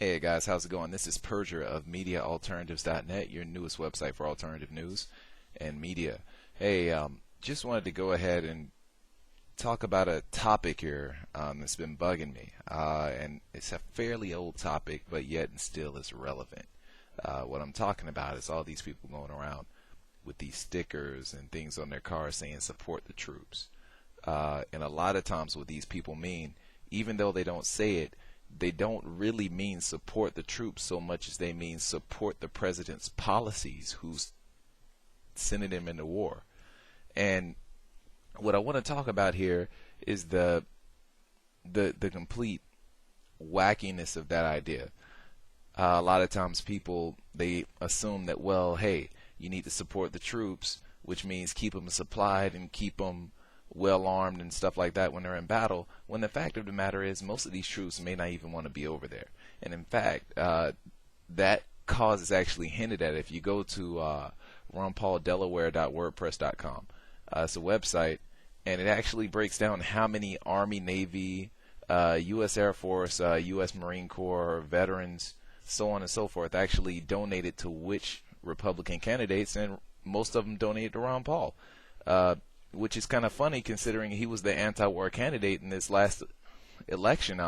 Hey guys, how's it going? This is Purger of MediaAlternatives.net, your newest website for alternative news and media. Hey, just wanted to go ahead and talk about a topic here that's been bugging me. And it's a fairly old topic, but yet and still is relevant. What I'm talking about is all these people going around with these stickers and things on their cars saying support the troops. And a lot of times what these people mean, even though they don't say it, they don't really mean support the troops so much as they mean support the president's policies who's sending him into war. And what I want to talk about here is the complete wackiness of that idea. A lot of times people, they assume that, well, hey, you need to support the troops, which means keep them supplied and keep them well armed and stuff like that when they're in battle, when the fact of the matter is most of these troops may not even want to be over there. And in fact, that cause is actually hinted at if you go to ronpauldelaware.wordpress.com. It's a website, and it actually breaks down how many Army, Navy, U.S. Air Force, U.S. Marine Corps, veterans, so on and so forth, actually donated to which Republican candidates, and most of them donated to Ron Paul. Which is kind of funny considering he was the anti-war candidate in this last election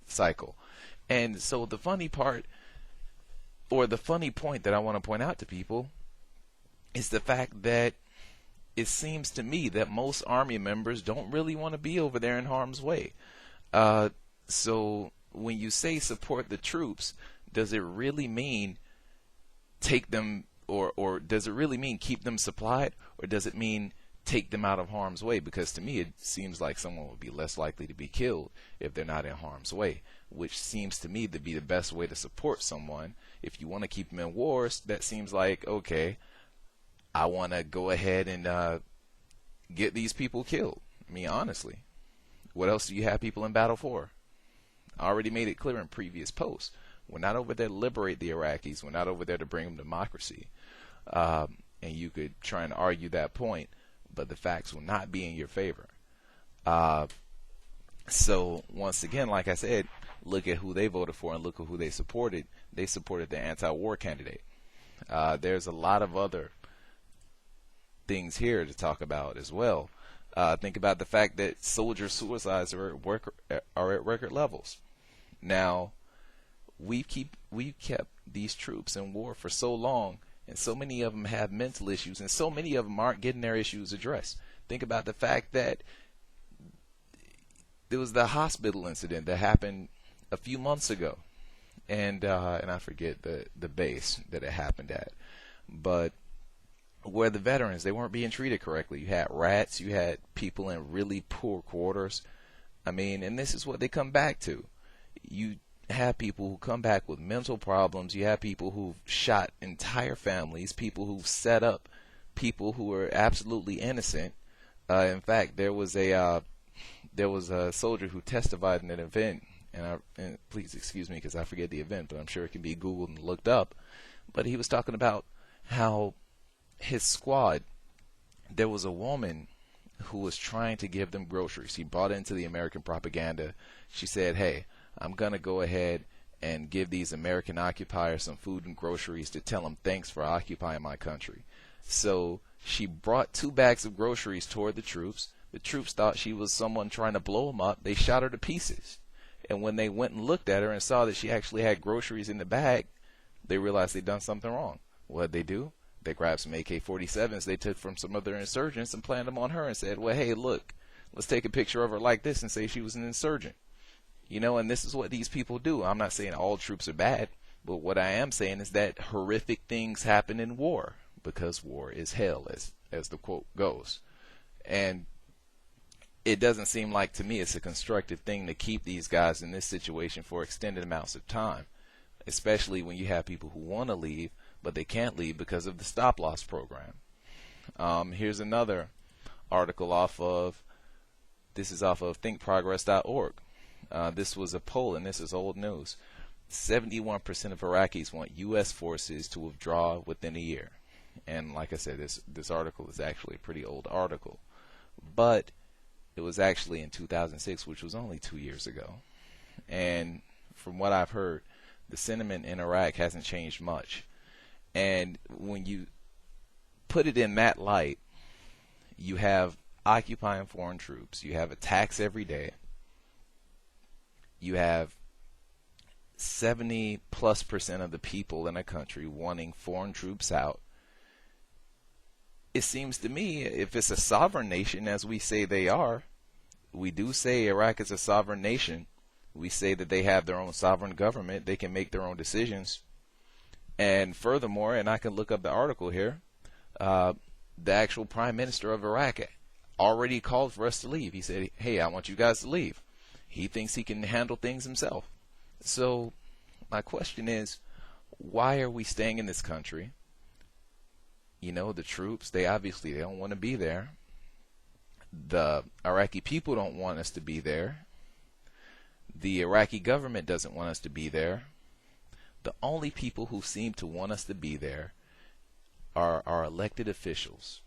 cycle. And so the funny part, or the funny point that I want to point out to people, is the fact that it seems to me that most Army members don't really want to be over there in harm's way. So when you say support the troops, does it really mean take them, or does it really mean keep them supplied, or does it mean take them out of harm's way? Because to me it seems like someone would be less likely to be killed if they're not in harm's way, which seems to me to be the best way to support someone. If you want to keep them in wars, that seems like, okay, I want to go ahead and get these people killed. I mean, honestly, what else do you have people in battle for? I already made it clear in previous posts. We're not over there to liberate the Iraqis. We're not over there to bring them democracy. And you could try and argue that point, but the facts will not be in your favor. So once again, like I said, look at who they voted for and look at who they supported. They supported the anti-war candidate. There's a lot of other things here to talk about as well. Think about the fact that soldier suicides are at record levels. Now, we've kept these troops in war for so long, and so many of them have mental issues, and so many of them aren't getting their issues addressed. Think about the fact that there was the hospital incident that happened a few months ago, and I forget the base that it happened at, but where the veterans, they weren't being treated correctly. You had rats, you had people in really poor quarters. I mean, and this is what they come back to. You have people who come back with mental problems. You have people who've shot entire families, people who've set up people who are absolutely innocent. In fact, there was a soldier who testified in an event, and please excuse me because I forget the event, but I'm sure it can be Googled and looked up. But he was talking about how his squad, there was a woman who was trying to give them groceries. He bought into the American propaganda. She said, hey, I'm going to go ahead and give these American occupiers some food and groceries to tell them thanks for occupying my country. So she brought 2 bags of groceries toward the troops. The troops thought she was someone trying to blow them up. They shot her to pieces. And when they went and looked at her and saw that she actually had groceries in the bag, they realized they'd done something wrong. What'd they do? They grabbed some AK-47s they took from some other insurgents and planted them on her and said, well, hey, look, let's take a picture of her like this and say she was an insurgent. You know, and this is what these people do. I'm not saying all troops are bad, but what I am saying is that horrific things happen in war because war is hell, as the quote goes. And it doesn't seem like to me it's a constructive thing to keep these guys in this situation for extended amounts of time, especially when you have people who want to leave, but they can't leave because of the stop-loss program. Here's another article off of thinkprogress.org. This was a poll, and this is old news. 71% of Iraqis want U.S. forces to withdraw within a year. And like I said, this article is actually a pretty old article. But it was actually in 2006, which was only 2 years ago. And from what I've heard, the sentiment in Iraq hasn't changed much. And when you put it in that light, you have occupying foreign troops, you have attacks every day, you have 70+% of the people in a country wanting foreign troops out. It seems to me, if it's a sovereign nation, as we say they are, we do say Iraq is a sovereign nation. We say that they have their own sovereign government. They can make their own decisions. And furthermore, and I can look up the article here, the actual prime minister of Iraq already called for us to leave. He said, hey, I want you guys to leave. He thinks he can handle things himself. So my question is, why are we staying in this country? You know, the troops, they don't want to be there. The Iraqi people don't want us to be there. The Iraqi government doesn't want us to be there. The only people who seem to want us to be there are our elected officials,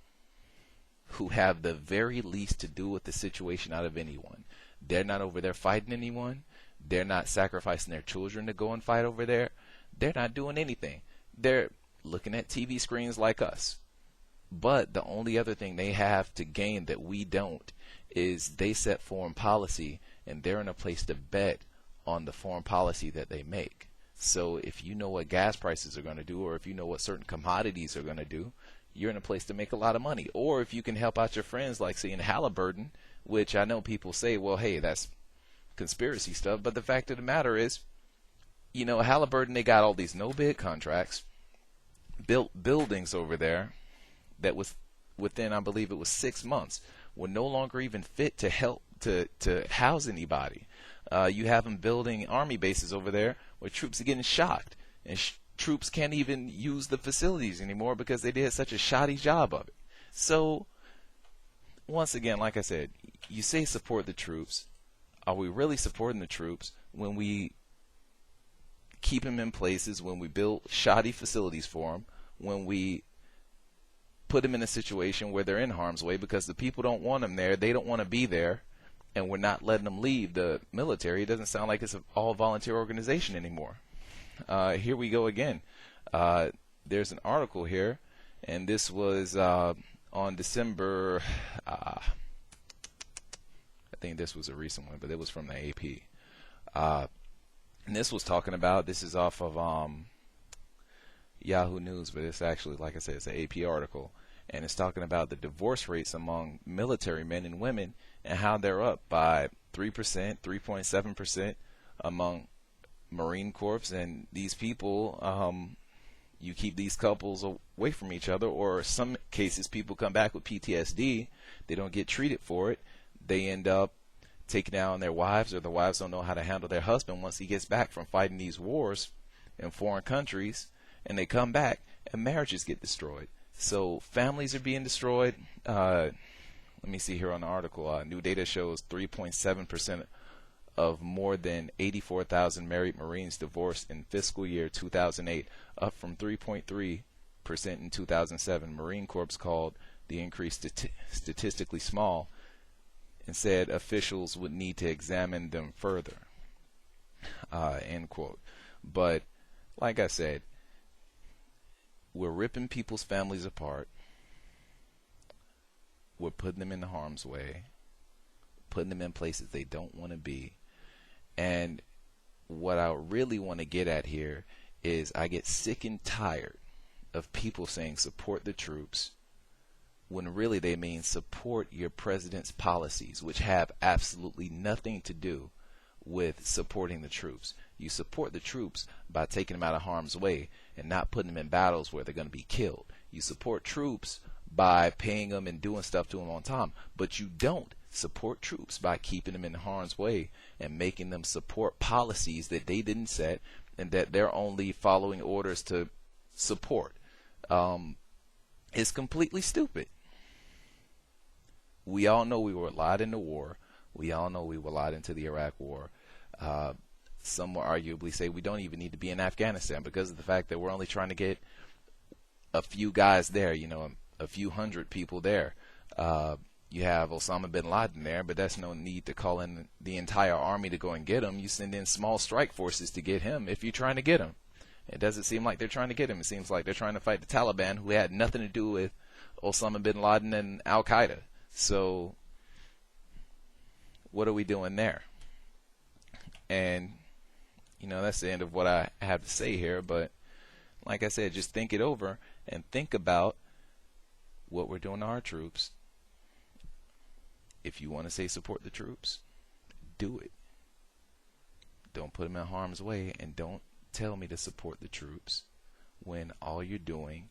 who have the very least to do with the situation out of anyone. They're not over there fighting anyone. They're not sacrificing their children to go and fight over there. They're not doing anything. They're looking at TV screens like us. But the only other thing they have to gain that we don't is they set foreign policy, and they're in a place to bet on the foreign policy that they make. So if you know what gas prices are going to do, or if you know what certain commodities are going to do, you're in a place to make a lot of money. Or if you can help out your friends, like say in Halliburton, which I know people say, well, hey, that's conspiracy stuff. But the fact of the matter is, you know, Halliburton, they got all these no-bid contracts, built buildings over there that was within, I believe it was 6 months, were no longer even fit to help to house anybody. You have them building army bases over there where troops are getting shocked, and troops can't even use the facilities anymore because they did such a shoddy job of it. So, once again, like I said, you say support the troops. Are we really supporting the troops when we keep them in places, when we build shoddy facilities for them, when we put them in a situation where they're in harm's way because the people don't want them there, they don't want to be there, and we're not letting them leave the military? It doesn't sound like it's an all-volunteer organization anymore. Here we go again. There's an article here, and this was on December, I think this was a recent one, but it was from the AP. And this was talking about, this is off of Yahoo News, but it's actually, like I said, it's an AP article. And it's talking about the divorce rates among military men and women and how they're up by 3%, 3.7% among Marine Corps. And these people, you keep these couples away from each other, or in some cases people come back with PTSD. They don't get treated for it. They end up taking down their wives, or the wives don't know how to handle their husband once he gets back from fighting these wars in foreign countries, and they come back and marriages get destroyed. So families are being destroyed. Let me see here on the article. New data shows 3.7% of more than 84,000 married Marines divorced in fiscal year 2008, up from 3.3% in 2007. Marine Corps called the increase statistically small and said officials would need to examine them further. End quote. But like I said, we're ripping people's families apart. We're putting them in harm's way, putting them in places they don't want to be. And what I really want to get at here is I get sick and tired of people saying support the troops when really they mean support your president's policies, which have absolutely nothing to do with supporting the troops. You support the troops by taking them out of harm's way and not putting them in battles where they're going to be killed. You support troops by paying them and doing stuff to them on time, but you don't support troops by keeping them in harm's way and making them support policies that they didn't set and that they're only following orders to support. It's completely stupid. We all know we were lied into war. We all know we were lied into the Iraq war. Some will arguably say we don't even need to be in Afghanistan because of the fact that we're only trying to get a few guys there, you know, a few hundred people there. You have Osama bin Laden there, but that's no need to call in the entire army to go and get him. You send in small strike forces to get him if you're trying to get him. It doesn't seem like they're trying to get him. It seems like they're trying to fight the Taliban, who had nothing to do with Osama bin Laden and Al Qaeda. So what are we doing there? And that's the end of what I have to say here. But like I said, just think it over and think about what we're doing to our troops. If you want to say support the troops, do it. Don't put them in harm's way, and don't tell me to support the troops when all you're doing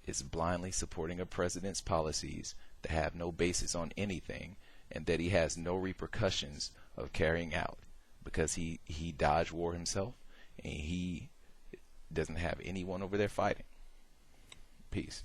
is blindly supporting a president's policies that have no basis on anything and that he has no repercussions of carrying out, because he dodged war himself and he doesn't have anyone over there fighting. Peace.